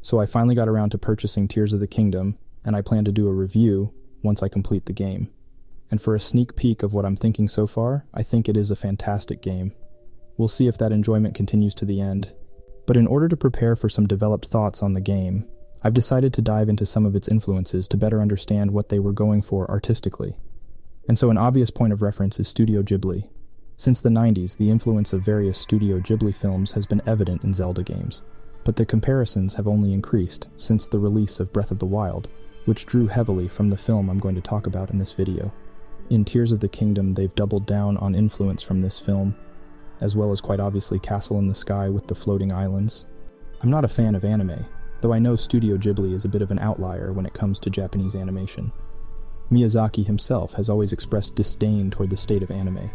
So I finally got around to purchasing Tears of the Kingdom, and I plan to do a review once I complete the game. And for a sneak peek of what I'm thinking so far, I think it is a fantastic game. We'll see if that enjoyment continues to the end. But in order to prepare for some developed thoughts on the game, I've decided to dive into some of its influences to better understand what they were going for artistically. And so an obvious point of reference is Studio Ghibli. Since the 90s, the influence of various Studio Ghibli films has been evident in Zelda games, but the comparisons have only increased since the release of Breath of the Wild, which drew heavily from the film I'm going to talk about in this video. In Tears of the Kingdom, they've doubled down on influence from this film, as well as quite obviously Castle in the Sky with the floating islands. I'm not a fan of anime, though I know Studio Ghibli is a bit of an outlier when it comes to Japanese animation. Miyazaki himself has always expressed disdain toward the state of anime,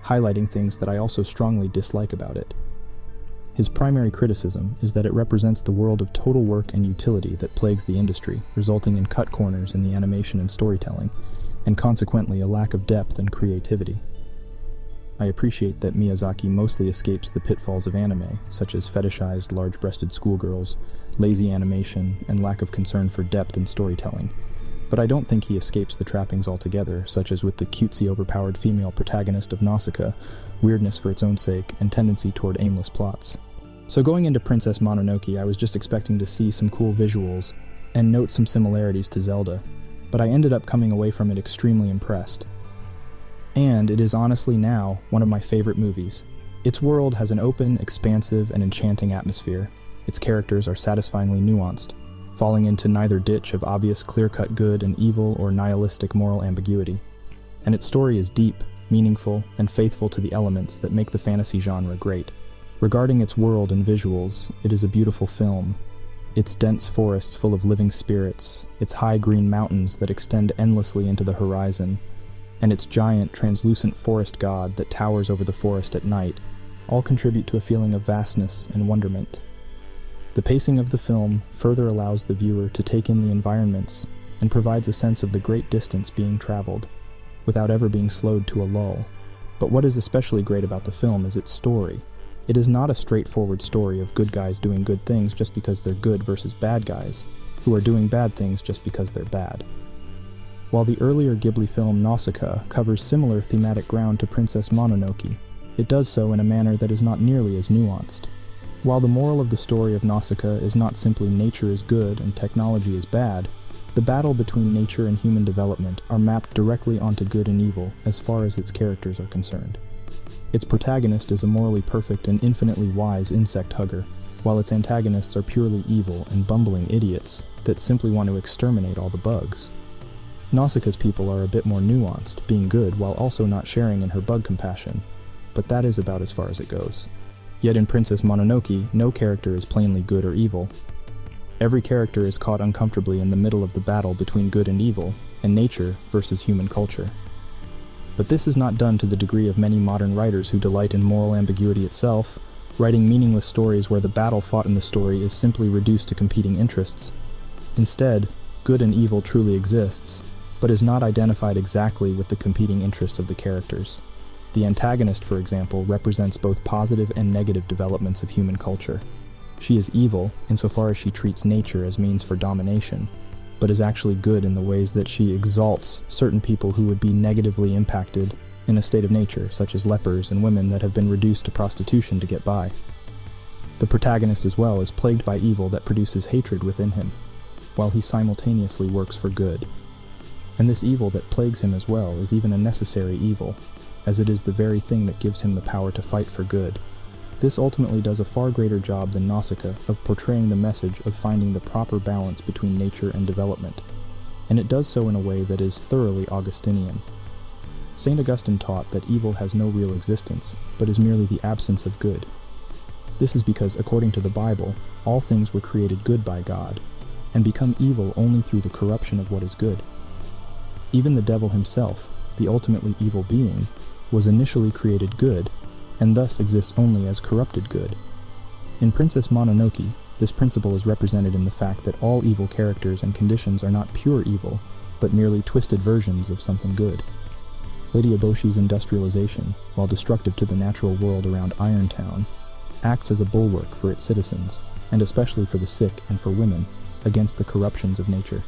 highlighting things that I also strongly dislike about it. His primary criticism is that it represents the world of total work and utility that plagues the industry, resulting in cut corners in the animation and storytelling, and consequently a lack of depth and creativity. I appreciate that Miyazaki mostly escapes the pitfalls of anime, such as fetishized large-breasted schoolgirls, lazy animation, and lack of concern for depth in storytelling. But I don't think he escapes the trappings altogether, such as with the cutesy overpowered female protagonist of Nausicaa, weirdness for its own sake, and tendency toward aimless plots. So going into Princess Mononoke, I was just expecting to see some cool visuals and note some similarities to Zelda, but I ended up coming away from it extremely impressed. And it is honestly now one of my favorite movies. Its world has an open, expansive, and enchanting atmosphere. Its characters are satisfyingly nuanced, falling into neither ditch of obvious clear-cut good and evil or nihilistic moral ambiguity. And its story is deep, meaningful, and faithful to the elements that make the fantasy genre great. Regarding its world and visuals, it is a beautiful film. Its dense forests full of living spirits, its high green mountains that extend endlessly into the horizon, and its giant, translucent forest god that towers over the forest at night, all contribute to a feeling of vastness and wonderment. The pacing of the film further allows the viewer to take in the environments and provides a sense of the great distance being traveled, without ever being slowed to a lull. But what is especially great about the film is its story. It is not a straightforward story of good guys doing good things just because they're good versus bad guys, who are doing bad things just because they're bad. While the earlier Ghibli film Nausicaa covers similar thematic ground to Princess Mononoke, it does so in a manner that is not nearly as nuanced. While the moral of the story of Nausicaa is not simply nature is good and technology is bad, the battle between nature and human development are mapped directly onto good and evil as far as its characters are concerned. Its protagonist is a morally perfect and infinitely wise insect hugger, while its antagonists are purely evil and bumbling idiots that simply want to exterminate all the bugs. Nausicaa's people are a bit more nuanced, being good while also not sharing in her bug compassion, but that is about as far as it goes. Yet in Princess Mononoke, no character is plainly good or evil. Every character is caught uncomfortably in the middle of the battle between good and evil, and nature versus human culture. But this is not done to the degree of many modern writers who delight in moral ambiguity itself, writing meaningless stories where the battle fought in the story is simply reduced to competing interests. Instead, good and evil truly exists, but is not identified exactly with the competing interests of the characters. The antagonist, for example, represents both positive and negative developments of human culture. She is evil insofar as she treats nature as means for domination, but is actually good in the ways that she exalts certain people who would be negatively impacted in a state of nature, such as lepers and women that have been reduced to prostitution to get by. The protagonist as well is plagued by evil that produces hatred within him, while he simultaneously works for good. And this evil that plagues him as well is even a necessary evil, as it is the very thing that gives him the power to fight for good. This ultimately does a far greater job than Nausicaa of portraying the message of finding the proper balance between nature and development, and it does so in a way that is thoroughly Augustinian. St. Augustine taught that evil has no real existence, but is merely the absence of good. This is because, according to the Bible, all things were created good by God, and become evil only through the corruption of what is good. Even the devil himself, the ultimately evil being, was initially created good, and thus exists only as corrupted good. In Princess Mononoke, this principle is represented in the fact that all evil characters and conditions are not pure evil, but merely twisted versions of something good. Lady Eboshi's industrialization, while destructive to the natural world around Irontown, acts as a bulwark for its citizens, and especially for the sick and for women, against the corruptions of nature.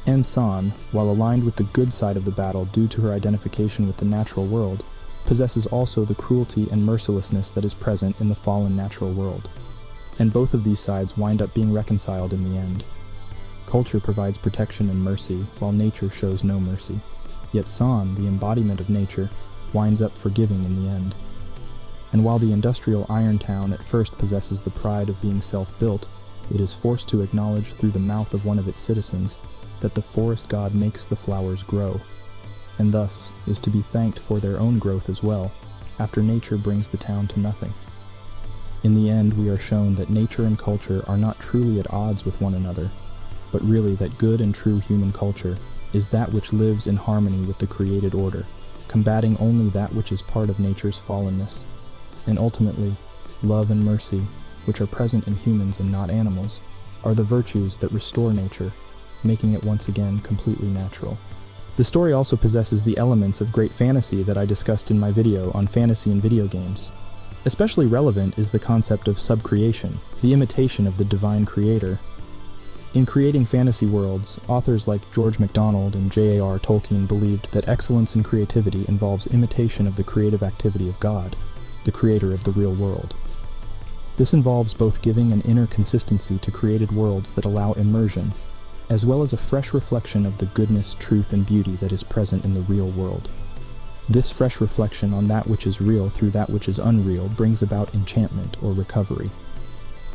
And San, while aligned with the good side of the battle due to her identification with the natural world, possesses also the cruelty and mercilessness that is present in the fallen natural world. And both of these sides wind up being reconciled in the end. Culture provides protection and mercy, while nature shows no mercy. Yet San, the embodiment of nature, winds up forgiving in the end. And while the industrial iron town at first possesses the pride of being self-built, it is forced to acknowledge through the mouth of one of its citizens that the forest god makes the flowers grow, and thus is to be thanked for their own growth as well, after nature brings the town to nothing. In the end, we are shown that nature and culture are not truly at odds with one another, but really that good and true human culture is that which lives in harmony with the created order, combating only that which is part of nature's fallenness. And ultimately, love and mercy, which are present in humans and not animals, are the virtues that restore nature, making it once again completely natural. The story also possesses the elements of great fantasy that I discussed in my video on fantasy in video games. Especially relevant is the concept of subcreation, the imitation of the divine creator. In creating fantasy worlds, authors like George MacDonald and J.A.R. Tolkien believed that excellence in creativity involves imitation of the creative activity of God, the creator of the real world. This involves both giving an inner consistency to created worlds that allow immersion, as well as a fresh reflection of the goodness, truth, and beauty that is present in the real world. This fresh reflection on that which is real through that which is unreal brings about enchantment or recovery,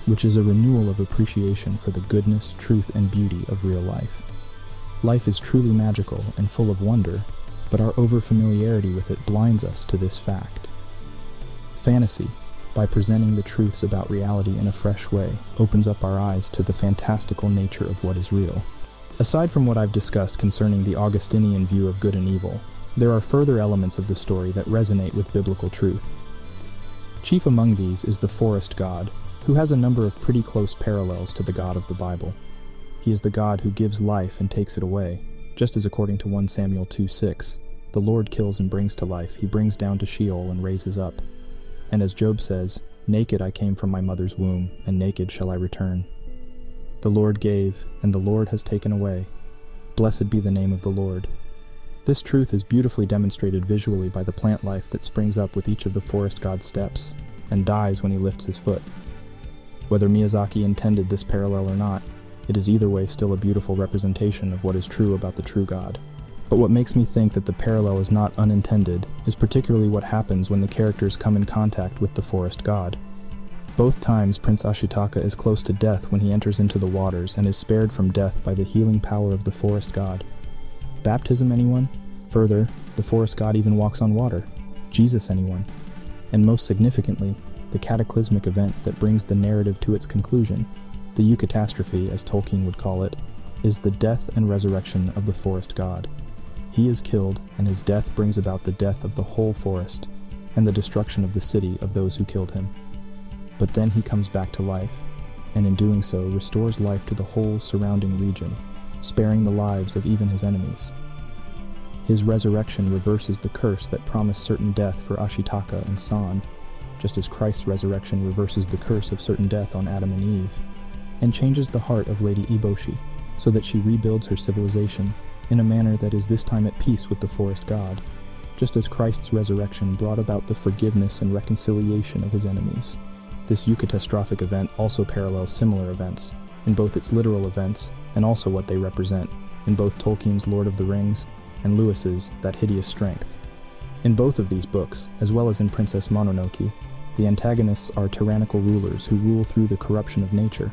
which is a renewal of appreciation for the goodness, truth, and beauty of real life. Life is truly magical and full of wonder, but our over-familiarity with it blinds us to this fact. Fantasy, by presenting the truths about reality in a fresh way, opens up our eyes to the fantastical nature of what is real. Aside from what I've discussed concerning the Augustinian view of good and evil, there are further elements of the story that resonate with biblical truth. Chief among these is the forest god, who has a number of pretty close parallels to the God of the Bible. He is the God who gives life and takes it away, just as according to 1 Samuel 2:6, the Lord kills and brings to life, he brings down to Sheol and raises up. And as Job says, "Naked I came from my mother's womb, and naked shall I return." The Lord gave, and the Lord has taken away. Blessed be the name of the Lord. This truth is beautifully demonstrated visually by the plant life that springs up with each of the forest god's steps, and dies when he lifts his foot. Whether Miyazaki intended this parallel or not, it is either way still a beautiful representation of what is true about the true God. But what makes me think that the parallel is not unintended is particularly what happens when the characters come in contact with the forest god. Both times Prince Ashitaka is close to death when he enters into the waters and is spared from death by the healing power of the forest god. Baptism, anyone? Further, the forest god even walks on water. Jesus, anyone? And most significantly, the cataclysmic event that brings the narrative to its conclusion, the eucatastrophe as Tolkien would call it, is the death and resurrection of the forest god. He is killed, and his death brings about the death of the whole forest, and the destruction of the city of those who killed him. But then he comes back to life, and in doing so restores life to the whole surrounding region, sparing the lives of even his enemies. His resurrection reverses the curse that promised certain death for Ashitaka and San, just as Christ's resurrection reverses the curse of certain death on Adam and Eve, and changes the heart of Lady Eboshi, so that she rebuilds her civilization in a manner that is this time at peace with the forest god, just as Christ's resurrection brought about the forgiveness and reconciliation of his enemies. This eucatastrophic event also parallels similar events, in both its literal events and also what they represent, in both Tolkien's Lord of the Rings and Lewis's That Hideous Strength. In both of these books, as well as in Princess Mononoke, the antagonists are tyrannical rulers who rule through the corruption of nature.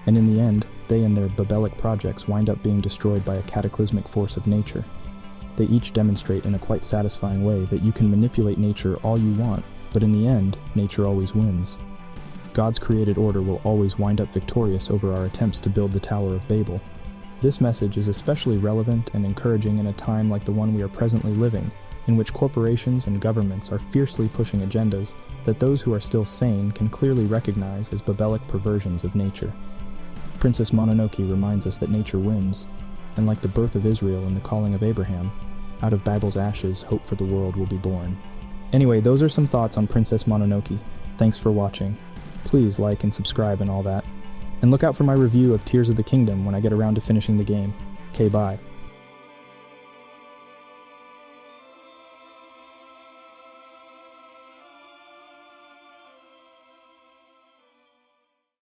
And in the end, they and their Babelic projects wind up being destroyed by a cataclysmic force of nature. They each demonstrate in a quite satisfying way that you can manipulate nature all you want, but in the end, nature always wins. God's created order will always wind up victorious over our attempts to build the Tower of Babel. This message is especially relevant and encouraging in a time like the one we are presently living, in which corporations and governments are fiercely pushing agendas that those who are still sane can clearly recognize as Babelic perversions of nature. Princess Mononoke reminds us that nature wins, and like the birth of Israel and the calling of Abraham, out of Babel's ashes, hope for the world will be born. Anyway, those are some thoughts on Princess Mononoke. Thanks for watching. Please like and subscribe and all that. And look out for my review of Tears of the Kingdom when I get around to finishing the game. Okay, bye.